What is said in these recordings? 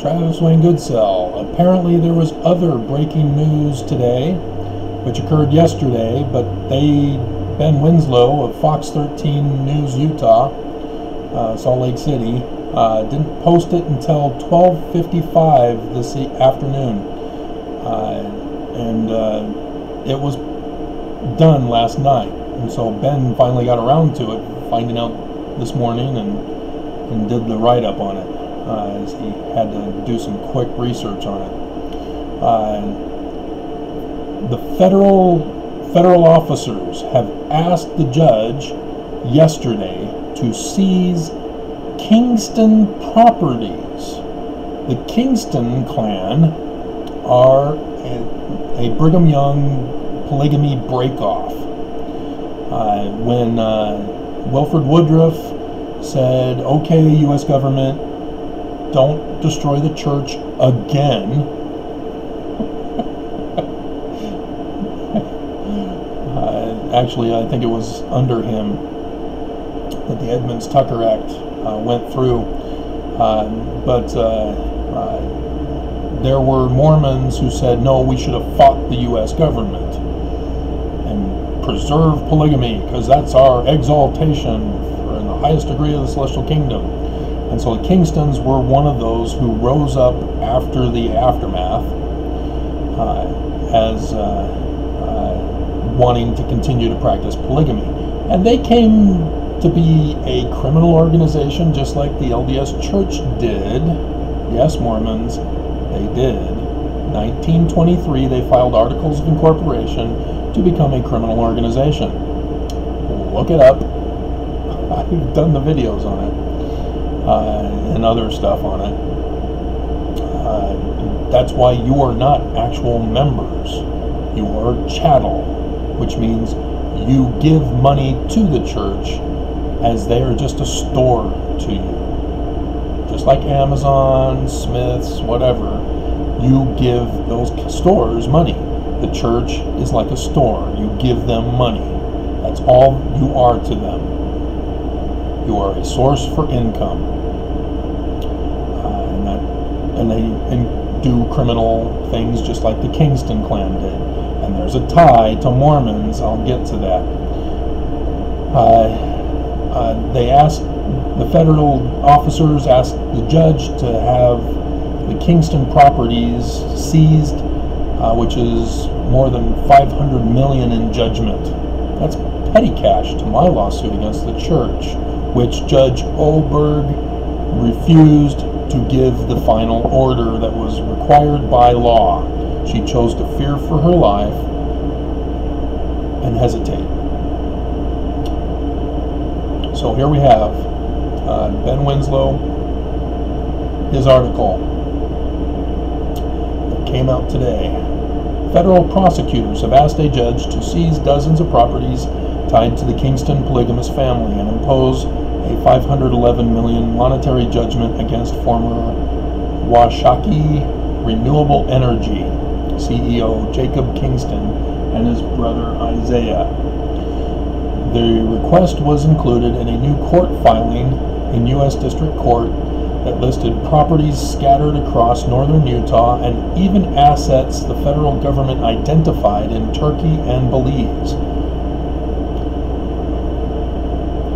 Travis Wayne Goodsell. Apparently there was other breaking news today, which occurred yesterday, but Ben Winslow of Fox 13 News Utah, Salt Lake City, didn't post it until 12:55 this afternoon, and it was done last night. And so Ben finally got around to it, finding out this morning, and did the write-up on it, as he had to do some quick research on it. The federal officers have asked the judge yesterday to seize Kingston properties. The Kingston clan are a Brigham Young polygamy breakoff. When Wilford Woodruff said, okay, U.S. government, don't destroy the church again, actually I think it was under him that the Edmunds-Tucker Act went through, but there were Mormons who said, no, we should have fought the U.S. government and preserve polygamy, because that's our exaltation in the highest degree of the celestial kingdom. And so the Kingstons were one of those who rose up after the aftermath as wanting to continue to practice polygamy. And they came to be a criminal organization, just like the LDS Church did. Yes, Mormons, they did. 1923, they filed articles of incorporation to become a criminal organization. Look it up. I've done the videos on it, and other stuff on it. That's why you are not actual members. You are chattel, which means you give money to the church as they are just a store to you. Just like Amazon, Smith's, whatever, you give those stores money. The church is like a store. You give them money. That's all you are to them. You are a source for income. And they do criminal things just like the Kingston clan did. And there's a tie to Mormons. I'll get to that. They asked, the federal officers asked the judge to have the Kingston properties seized, which is more than $500 million in judgment. That's petty cash to my lawsuit against the church, which Judge Oberg refused to give the final order that was required by law. She chose to fear for her life and hesitate. So here we have Ben Winslow, his article that came out today. Federal prosecutors have asked a judge to seize dozens of properties tied to the Kingston polygamous family and impose a $511 million monetary judgment against former Washakie Renewable Energy CEO Jacob Kingston and his brother Isaiah. The request was included in a new court filing in U.S. District Court that listed properties scattered across northern Utah and even assets the federal government identified in Turkey and Belize.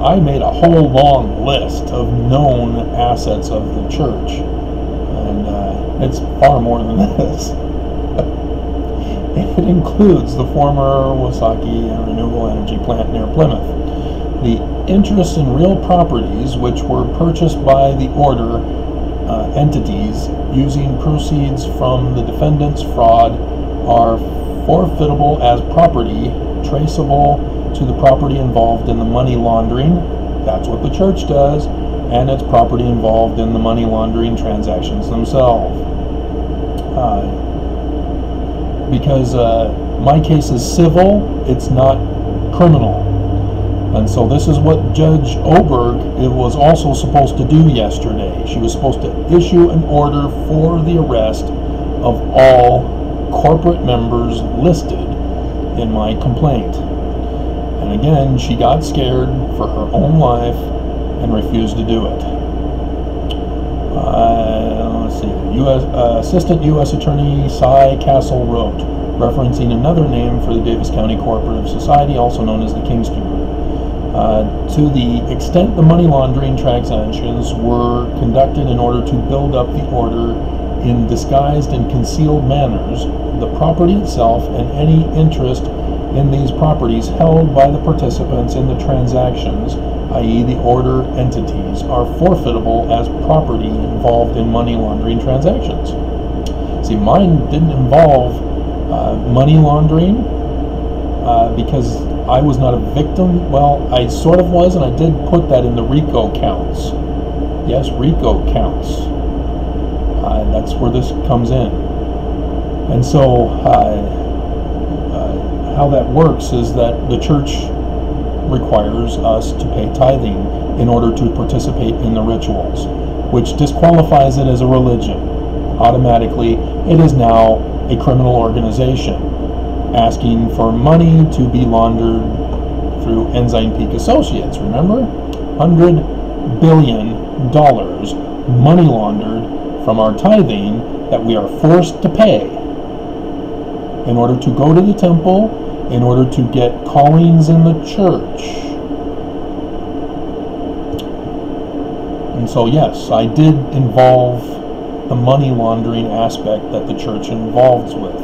I made a whole long list of known assets of the church, and it's far more than this. It includes the former Washakie Renewable Energy plant near Plymouth. The interests in real properties which were purchased by the order entities using proceeds from the defendant's fraud are forfeitable as property traceable to the property involved in the money laundering. That's what the church does, and it's property involved in the money laundering transactions themselves. Because my case is civil, it's not criminal. And so this is what Judge Oberg was also supposed to do yesterday. She was supposed to issue an order for the arrest of all corporate members listed in my complaint. And again, she got scared for her own life and refused to do it. let's see. Assistant U.S. Attorney Cy Castle wrote, referencing another name for the Davis County Cooperative Society, also known as the Kingston Group. To the extent the money laundering transactions were conducted in order to build up the order in disguised and concealed manners, the property itself and any interest in these properties held by the participants in the transactions, i.e. the order entities, are forfeitable as property involved in money laundering transactions. See, mine didn't involve money laundering because I was not a victim. Well, I sort of was, and I did put that in the RICO counts. Yes, RICO counts. That's where this comes in. And so how that works is that the church requires us to pay tithing in order to participate in the rituals, which disqualifies it as a religion. Automatically, it is now a criminal organization asking for money to be laundered through Ensign Peak Associates. Remember? $100 billion money laundered from our tithing that we are forced to pay in order to go to the temple, in order to get callings in the church. And so yes, I did involve the money laundering aspect that the church involves with,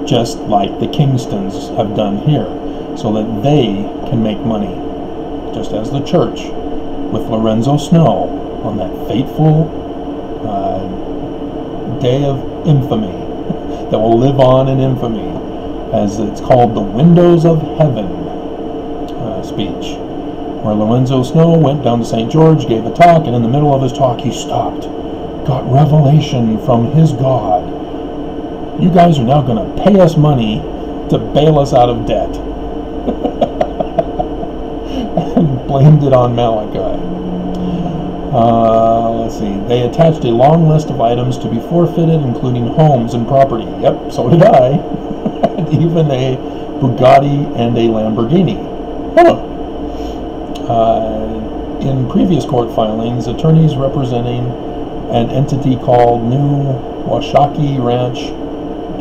just like the Kingstons have done here, so that they can make money, just as the church with Lorenzo Snow on that fateful day of infamy that will live on in infamy, as it's called the Windows of Heaven speech, where Lorenzo Snow went down to St. George, gave a talk, and in the middle of his talk he stopped, got revelation from his God. You guys are now going to pay us money to bail us out of debt. And blamed it on Malachi. Let's see. They attached a long list of items to be forfeited, including homes and property. Yep, so did I. And even a Bugatti and a Lamborghini. In previous court filings, attorneys representing an entity called New Washakie Ranch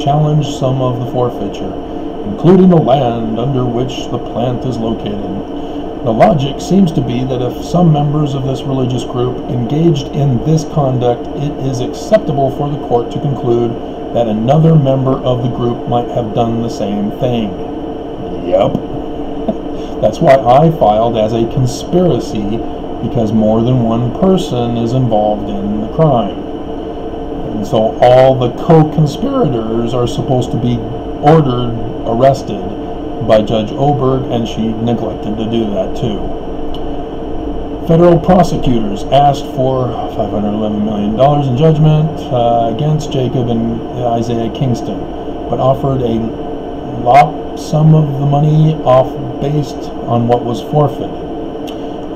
challenged some of the forfeiture, including the land under which the plant is located. The logic seems to be that if some members of this religious group engaged in this conduct, it is acceptable for the court to conclude that another member of the group might have done the same thing. Yep. That's why I filed as a conspiracy, because more than one person is involved in the crime. And so all the co-conspirators are supposed to be arrested by Judge Oberg, and she neglected to do that too. Federal prosecutors asked for $511 million in judgment against Jacob and Isaiah Kingston, but offered a lump sum of the money off based on what was forfeited.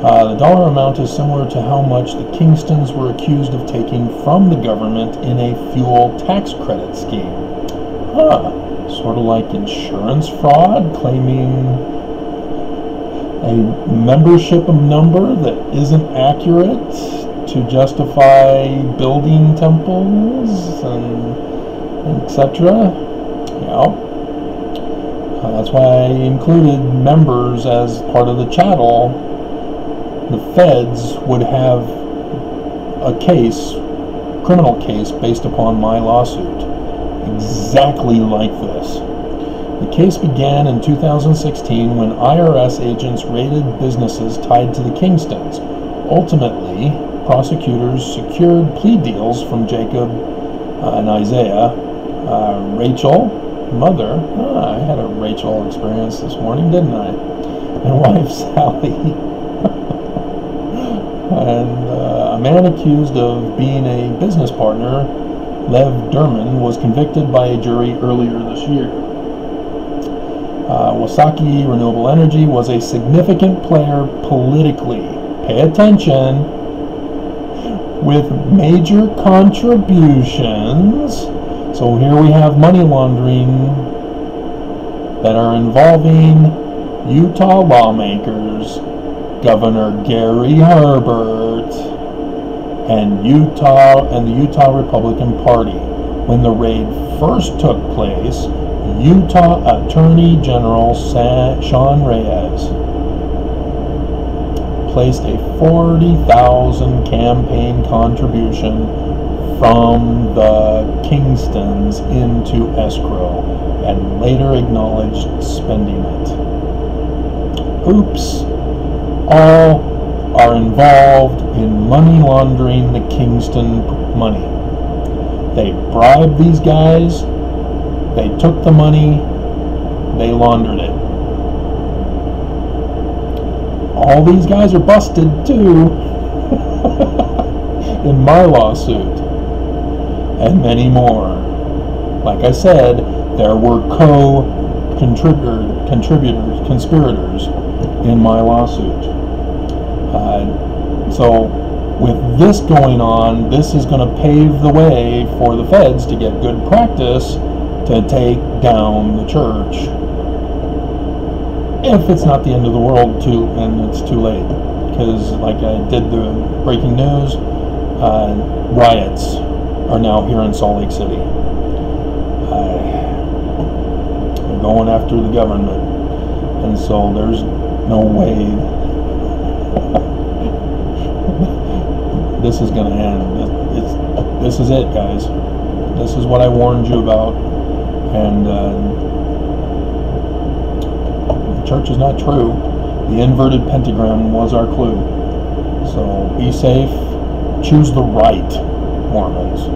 The dollar amount is similar to how much the Kingstons were accused of taking from the government in a fuel tax credit scheme. Sort of like insurance fraud, claiming a membership number that isn't accurate to justify building temples and etc. Yeah. That's why I included members as part of the chattel. The feds would have a case, criminal case, based upon my lawsuit, exactly like this. The case began in 2016 when IRS agents raided businesses tied to the Kingstons. Ultimately, prosecutors secured plea deals from Jacob and Isaiah. Rachel, mother, I had a Rachel experience this morning, didn't I? And wife Sally. And a man accused of being a business partner, Lev Derman, was convicted by a jury earlier this year. Wasaki Renewable Energy was a significant player politically. Pay attention. With major contributions. So here we have money laundering that are involving Utah lawmakers, Governor Gary Herbert, and the Utah Republican Party. When the raid first took place, Utah Attorney General Sean Reyes placed a $40,000 campaign contribution from the Kingstons into escrow and later acknowledged spending it. Oops. All are involved in money laundering the Kingston money. They bribed these guys, they took the money, they laundered it. All these guys are busted too in my lawsuit, and many more. Like I said, there were conspirators in my lawsuit. So with this going on, this is going to pave the way for the feds to get good practice to take down the church. If it's not the end of the world and it's too late. Because like I did the breaking news, riots are now here in Salt Lake City. They're going after the government. And so there's no way this is going to end. This is it, guys. This is what I warned you about. And the church is not true. The inverted pentagram was our clue. So be safe. Choose the right, Mormons.